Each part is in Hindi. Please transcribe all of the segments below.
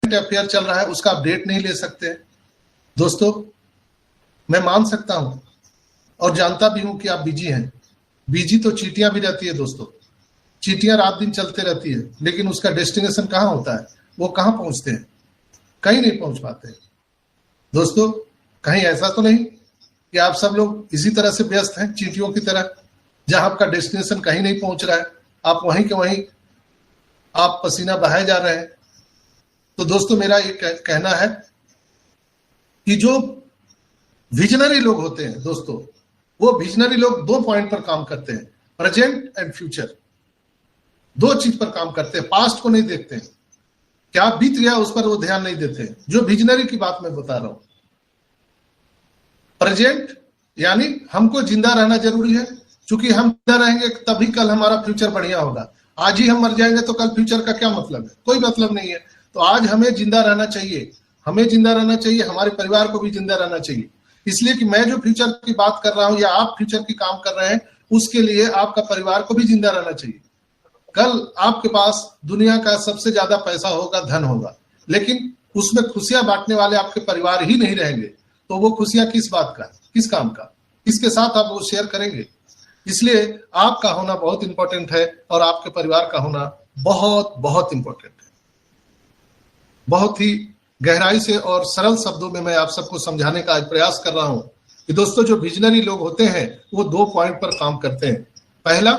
करंट अफेयर चल रहा है उसका अपडेट नहीं ले सकते। दोस्तों मैं मान सकता हूं और जानता भी हूं कि आप बिजी हैं। बिजी तो चींटियां भी रहती है दोस्तों, चींटियां रात दिन चलते रहती है, लेकिन उसका डेस्टिनेशन कहाँ होता है, वो कहाँ पहुंचते हैं, कहीं नहीं पहुंच पाते। दोस्तों कहीं ऐसा तो नहीं कि आप सब लोग इसी तरह से व्यस्त हैं चींटियों की तरह, जहां आपका डेस्टिनेशन कहीं नहीं पहुंच रहा है, आप वहीं के वहीं आप पसीना बहाए जा रहे हैं। तो दोस्तों मेरा ये कहना है कि जो विजनरी लोग होते हैं दोस्तों, वो विजनरी लोग 2 पॉइंट पर काम करते हैं, प्रेजेंट एंड फ्यूचर। 2 चीज पर काम करते हैं, पास्ट को नहीं देखते हैं, क्या बीत गया उस पर वो ध्यान नहीं देते हैं। जो विजनरी की बात मैं बता रहा हूं, प्रेजेंट यानी हमको जिंदा रहना जरूरी है, क्योंकि हम जिंदा रहेंगे तभी कल हमारा फ्यूचर बढ़िया होगा। आज ही हम मर जाएंगे तो कल फ्यूचर का क्या मतलब है, कोई मतलब नहीं है। तो आज हमें जिंदा रहना चाहिए, हमें जिंदा रहना चाहिए, हमारे परिवार को भी जिंदा रहना चाहिए। इसलिए कि मैं जो फ्यूचर की बात कर रहा हूं या आप फ्यूचर की काम कर रहे हैं, उसके लिए आपका परिवार को भी जिंदा रहना चाहिए। कल आपके पास दुनिया का सबसे ज्यादा पैसा होगा, धन होगा, लेकिन उसमें खुशियां बांटने वाले आपके परिवार ही नहीं रहेंगे, तो वो खुशियां किस बात का, किस काम का, किसके साथ आप वो शेयर करेंगे। इसलिए आपका होना बहुत इंपॉर्टेंट है और आपके परिवार का होना बहुत बहुत इंपॉर्टेंट है। बहुत ही गहराई से और सरल शब्दों में मैं आप सबको समझाने का आज प्रयास कर रहा हूं कि दोस्तों जो विजनरी लोग होते हैं वो 2 पॉइंट पर काम करते हैं, पहला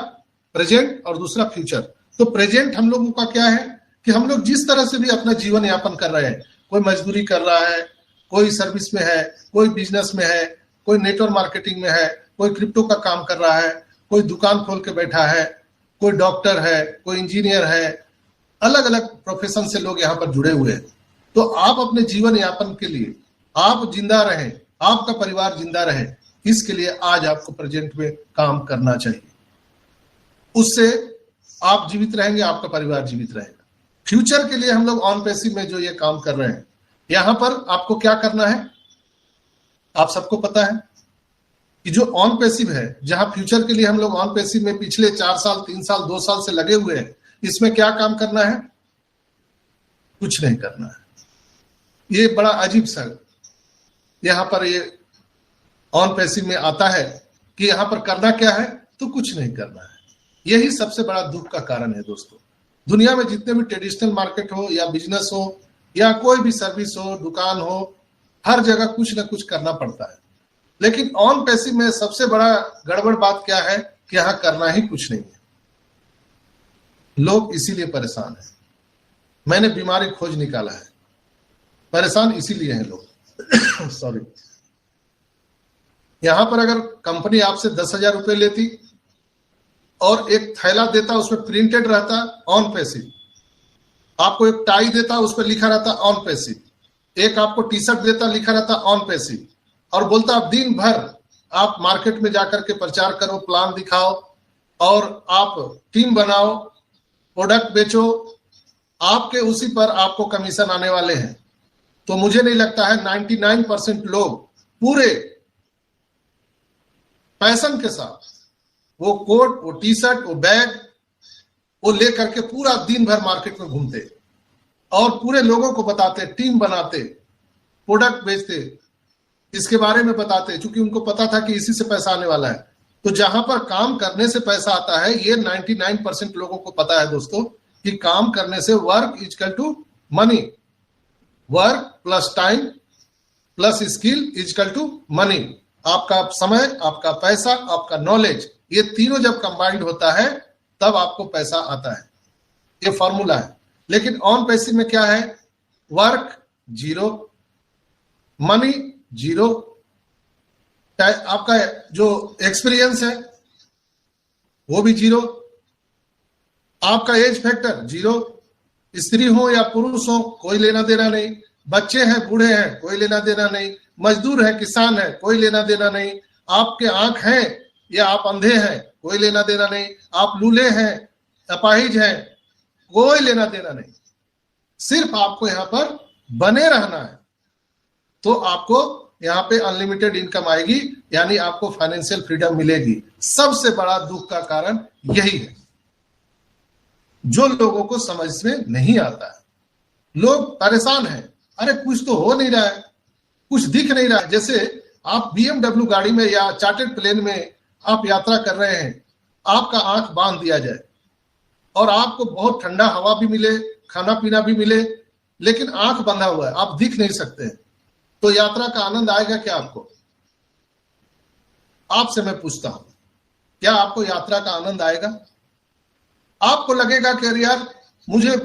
प्रेजेंट और दूसरा फ्यूचर। तो प्रेजेंट हम लोगों का क्या है कि हम लोग जिस तरह से भी अपना जीवन यापन कर रहे हैं, कोई मजदूरी कर रहा है, कोई सर्विस में है, कोई बिजनेस में है, कोई नेटवर्क मार्केटिंग में है, कोई क्रिप्टो का काम कर रहा है, कोई दुकान खोल के बैठा है, कोई डॉक्टर है, कोई इंजीनियर है, अलग अलग प्रोफेशन से लोग यहाँ पर जुड़े हुए हैं। तो आप अपने जीवन यापन के लिए आप जिंदा रहें, आपका परिवार जिंदा रहे, इसके लिए आज आपको प्रेजेंट में काम करना चाहिए। उससे आप जीवित रहेंगे, आपका परिवार जीवित रहेगा। फ्यूचर के लिए हम लोग ऑन पैसिव में जो ये काम कर रहे हैं, यहां पर आपको क्या करना है, आप सबको पता है कि जो ऑन पैसिव है, जहां फ्यूचर के लिए हम लोग ऑन पैसिव में पिछले 4 साल 3 साल 2 साल से लगे हुए हैं, इसमें क्या काम करना है, कुछ नहीं करना है। ये बड़ा अजीब सा यहां पर ये ऑन पैसिव में आता है कि यहां पर करना क्या है, तो कुछ नहीं करना है। यही सबसे बड़ा दुख का कारण है दोस्तों। दुनिया में जितने भी ट्रेडिशनल मार्केट हो या बिजनेस हो या कोई भी सर्विस हो, दुकान हो, हर जगह कुछ ना कुछ करना पड़ता है। लेकिन ऑन पैसिव में सबसे बड़ा गड़बड़ बात क्या है कि यहां करना ही कुछ नहीं है। लोग इसीलिए परेशान हैं। मैंने बीमारी खोज निकाला है, परेशान इसीलिए हैं लोग सॉरी। यहां पर अगर कंपनी आपसे 10,000 रुपए लेती और एक थैला देता, उसमें प्रिंटेड रहता ऑन पैसिव, आपको एक टाई देता उस पर लिखा रहता ऑन पैसिव, एक आपको टी शर्ट देता लिखा रहता ऑन पैसिव, और बोलता आप दिन भर आप मार्केट में जाकर के प्रचार करो, प्लान दिखाओ और आप टीम बनाओ, प्रोडक्ट बेचो, आपके उसी पर आपको कमीशन आने वाले हैं। तो मुझे नहीं लगता है 99% लोग पूरे पैशन के साथ वो कोट, वो टी शर्ट, वो बैग, वो लेकर के पूरा दिन भर मार्केट में घूमते और पूरे लोगों को बताते, टीम बनाते, प्रोडक्ट बेचते, इसके बारे में बताते, क्योंकि उनको पता था कि इसी से पैसा आने वाला है। तो जहां पर काम करने से पैसा आता है, ये 99% लोगों को पता है दोस्तों कि काम करने से work equal to money, work plus time plus skill equal to money. आपका समय, आपका पैसा, आपका नॉलेज, ये तीनों जब कंबाइंड होता है तब आपको पैसा आता है। ये फॉर्मूला है। लेकिन ऑन पैसिव में क्या है, वर्क जीरो, मनी जीरो, आपका जो एक्सपीरियंस है वो भी जीरो, आपका एज फैक्टर जीरो, स्त्री हो या पुरुष हो कोई लेना देना नहीं, बच्चे हैं बूढ़े हैं कोई लेना देना नहीं, मजदूर है किसान है कोई लेना देना नहीं, आपके आंख हैं या आप अंधे हैं कोई लेना देना नहीं, आप लूले हैं, अपाहिज हैं, कोई लेना देना नहीं। सिर्फ आपको यहां पर बने रहना है, तो आपको यहाँ पे अनलिमिटेड इनकम आएगी, यानी आपको फाइनेंशियल फ्रीडम मिलेगी। सबसे बड़ा दुख का कारण यही है, जो लोगों को समझ में नहीं आता है। लोग परेशान हैं, अरे कुछ तो हो नहीं रहा है, कुछ दिख नहीं रहा है। जैसे आप BMW गाड़ी में या चार्टर्ड प्लेन में आप यात्रा कर रहे हैं, आपका आंख बांध दिया जाए और आपको बहुत ठंडा हवा भी मिले, खाना पीना भी मिले, लेकिन आंख बंधा हुआ है, आप दिख नहीं सकते, तो यात्रा का आनंद आएगा क्या आपको? आपसे मैं पूछता हूं, क्या आपको यात्रा का आनंद आएगा? आपको लगेगा कि अरे यार मुझे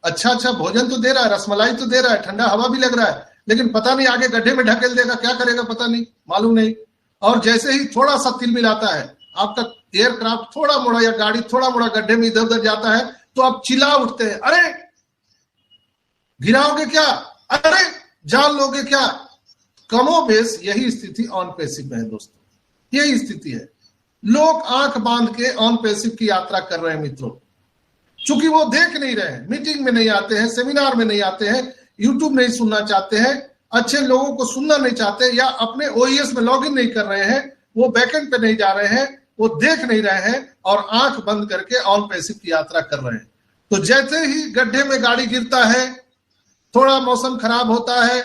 अच्छा अच्छा भोजन तो दे रहा है, रसमलाई तो दे रहा है, ठंडा हवा भी लग रहा है, लेकिन पता नहीं आगे गड्ढे में ढकेल देगा, क्या करेगा पता नहीं, मालूम नहीं। और जैसे ही थोड़ा सा तिल मिलाता है, आपका एयरक्राफ्ट थोड़ा मोड़ा या गाड़ी थोड़ा मोड़ा गड्ढे में इधर उधर जाता है, तो आप चिल्ला उठते हैं, अरे गिराओगे क्या, अरे जान लोगे क्या। कमोबेश यही स्थिति ऑन पैसिव में है दोस्तों, यही स्थिति है। लोग आंख बांध के ऑन पैसिव की यात्रा कर रहे हैं मित्रों, चूंकि वो देख नहीं रहे हैं, मीटिंग में नहीं आते हैं, सेमिनार में नहीं आते हैं, यूट्यूब नहीं सुनना चाहते हैं, अच्छे लोगों को सुनना नहीं चाहते, या अपने OES में लॉगिन नहीं कर रहे हैं, वो बैकएंड पे नहीं जा रहे हैं, वो देख नहीं रहे हैं और आंख बंद करके ऑन पैसिव की यात्रा कर रहे हैं। तो जैसे ही गड्ढे में गाड़ी गिरता है, थोड़ा मौसम खराब होता है,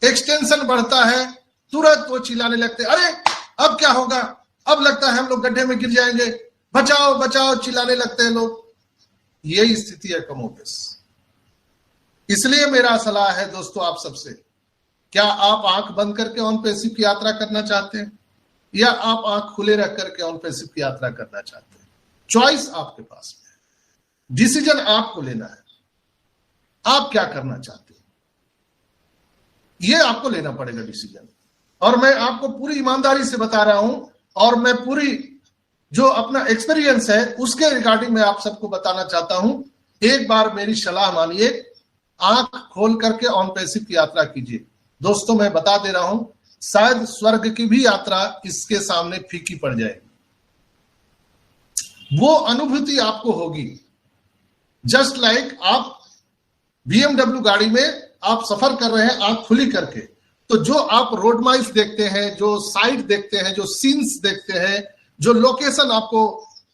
एक्सटेंशन बढ़ता है, तुरंत वो चिल्लाने लगते हैं, अरे अब क्या होगा, अब लगता है हम लोग गड्ढे में गिर जाएंगे, बचाओ बचाओ चिल्लाने लगते हैं लोग। यही स्थिति है कमोबेश। इसलिए मेरा सलाह है दोस्तों आप सबसे, क्या आप आंख बंद करके ऑन पैसिव की यात्रा करना चाहते हैं या आप आंख खुले रख करके ऑन पैसिव की यात्रा करना चाहते हैं? चॉइस आपके पास में है, डिसीजन आपको लेना है, आप क्या करना चाहते हैं ये आपको लेना पड़ेगा डिसीजन। और मैं आपको पूरी ईमानदारी से बता रहा हूं, और मैं पूरी जो अपना एक्सपीरियंस है उसके रिगार्डिंग मैं आप सबको बताना चाहता हूं। एक बार मेरी सलाह मानिए, आंख खोल करके ऑन पैसिव की यात्रा कीजिए। दोस्तों मैं बता दे रहा हूं, शायद स्वर्ग की भी यात्रा इसके सामने फीकी पड़ जाएगी। वो अनुभूति आपको होगी जस्ट लाइक आप BMW गाड़ी में आप सफर कर रहे हैं आंख खुली करके, तो जो आप रोड माइल्स देखते हैं, जो साइड देखते हैं, जो सीन्स देखते हैं, जो लोकेशन आपको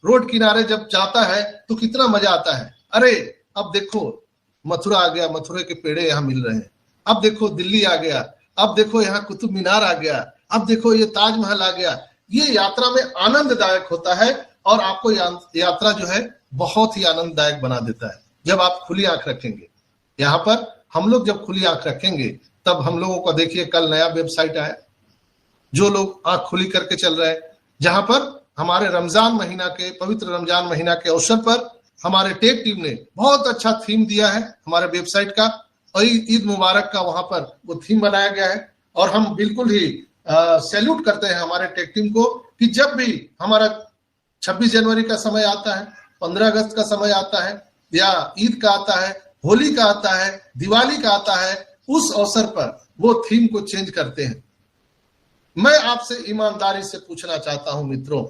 रोड किनारे जब जाता है तो कितना मजा आता है। अरे अब देखो मथुरा आ गया, मथुरा के पेड़े यहाँ मिल रहे हैं, अब देखो दिल्ली आ गया, अब देखो यहाँ कुतुब मीनार आ गया, अब देखो ये ताजमहल आ गया। ये यात्रा में आनंददायक होता है और आपको यात्रा जो है बहुत ही आनंददायक बना देता है जब आप खुली आंख रखेंगे। यहाँ पर हम लोग जब खुली आंख रखेंगे तब हम लोगों को देखिए कल नया वेबसाइट आया, जो लोग आंख खुली करके चल रहे हैं, जहां पर हमारे रमजान महीना के पवित्र रमजान महीना के अवसर पर हमारे टेक टीम ने बहुत अच्छा थीम दिया है हमारे वेबसाइट का, और ईद मुबारक का वहां पर वो थीम बनाया गया है। और हम बिल्कुल ही सैल्यूट करते हैं हमारे टेक टीम को कि जब भी हमारा 26 जनवरी का समय आता है, 15 अगस्त का समय आता है, या ईद का आता है, होली का आता है, दिवाली का आता है, उस अवसर पर वो थीम को चेंज करते हैं। मैं आपसे ईमानदारी से पूछना चाहता हूं मित्रों,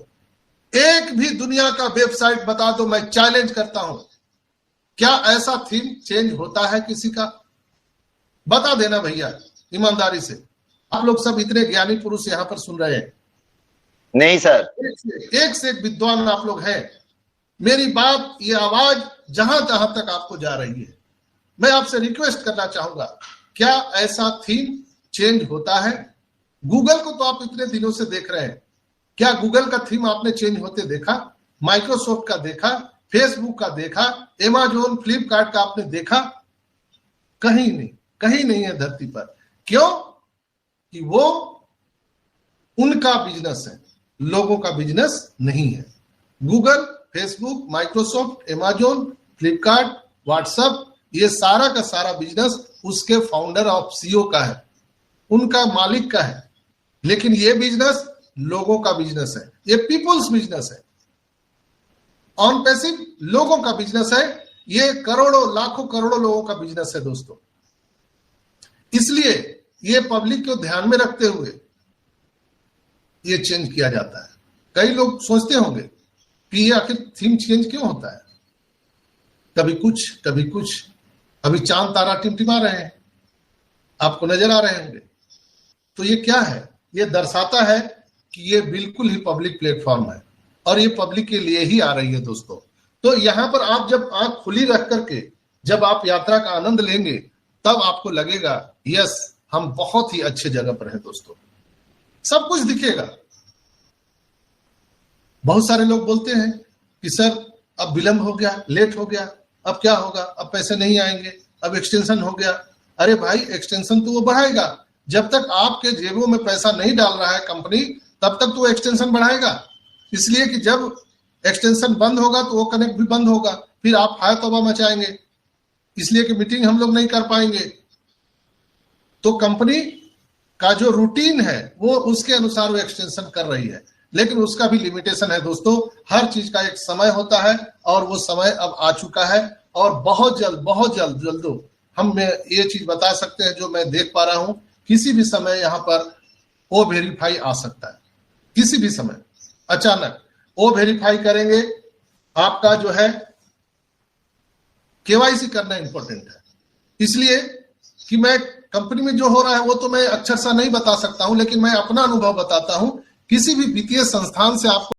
एक भी दुनिया का वेबसाइट बता दो, मैं चैलेंज करता हूं, क्या ऐसा थीम चेंज होता है किसी का? बता देना भैया ईमानदारी से। आप लोग सब इतने ज्ञानी पुरुष यहां पर सुन रहे हैं, नहीं सर, एक से एक विद्वान आप लोग हैं। मेरी बात, ये आवाज जहां जहां तक आपको जा रही है, मैं आपसे रिक्वेस्ट करना चाहूंगा, क्या ऐसा थीम चेंज होता है? गूगल को तो आप इतने दिनों से देख रहे हैं, क्या गूगल का थीम आपने चेंज होते देखा? माइक्रोसॉफ्ट का देखा, फेसबुक का देखा, अमेज़न फ्लिपकार्ट का आपने देखा? कहीं नहीं, कहीं नहीं है धरती पर। क्यों? कि वो उनका बिजनेस है, लोगों का बिजनेस नहीं है। Google, Facebook, Microsoft, Amazon, Flipkart, WhatsApp, ये सारा का सारा बिजनेस उसके फाउंडर और CEO का है, उनका मालिक का है। लेकिन ये बिजनेस लोगों का बिजनेस है, ये पीपल्स बिजनेस है। ऑन पैसिव लोगों का बिजनेस है, ये करोड़ों लाखों करोड़ों लोगों का बिजनेस है दोस्तों। इसलिए ये पब्लिक को ध्यान में रखते हुए ये चेंज किया जाता है। कई लोग सोचते होंगे कि ये आखिर थीम चेंज क्यों होता है, कभी कुछ कभी कुछ। अभी चांद तारा टिमटिमा रहे हैं, आपको नजर आ रहे होंगे। तो ये क्या है? ये दर्शाता है कि ये बिल्कुल ही पब्लिक प्लेटफॉर्म है और ये पब्लिक के लिए ही आ रही है दोस्तों। तो यहाँ पर आप जब आंख खुली रख करके जब आप यात्रा का आनंद लेंगे तब आपको लगेगा यस हम बहुत ही अच्छे जगह पर हैं दोस्तों, सब कुछ दिखेगा। बहुत सारे लोग बोलते हैं कि सर अब विलंब हो गया, लेट हो गया, अब क्या होगा, अब पैसे नहीं आएंगे, अब एक्सटेंशन हो गया। अरे भाई एक्सटेंशन तो वो बढ़ाएगा, जब तक आपके जेबों में पैसा नहीं डाल रहा है कंपनी तब तक तो वो एक्सटेंशन बढ़ाएगा। इसलिए कि जब एक्सटेंशन बंद होगा तो वो कनेक्ट भी बंद होगा, फिर आप हाय तौबा मचाएंगे, इसलिए कि मीटिंग हम लोग नहीं कर पाएंगे। तो कंपनी का जो रूटीन है वो उसके अनुसार वो एक्सटेंशन कर रही है, लेकिन उसका भी लिमिटेशन है दोस्तों। हर चीज का एक समय होता है और वो समय अब आ चुका है और बहुत जल्द हम ये चीज बता सकते हैं जो मैं देख पा रहा हूं, किसी भी समय यहाँ पर ओ वेरीफाई आ सकता है, किसी भी समय अचानक ओ वेरीफाई करेंगे। आपका जो है केवाईसी करना इंपॉर्टेंट है, इसलिए कि मैं कंपनी में जो हो रहा है वो तो मैं अक्षरशः नहीं बता सकता हूं, लेकिन मैं अपना अनुभव बताता हूं। किसी भी वित्तीय संस्थान से आपको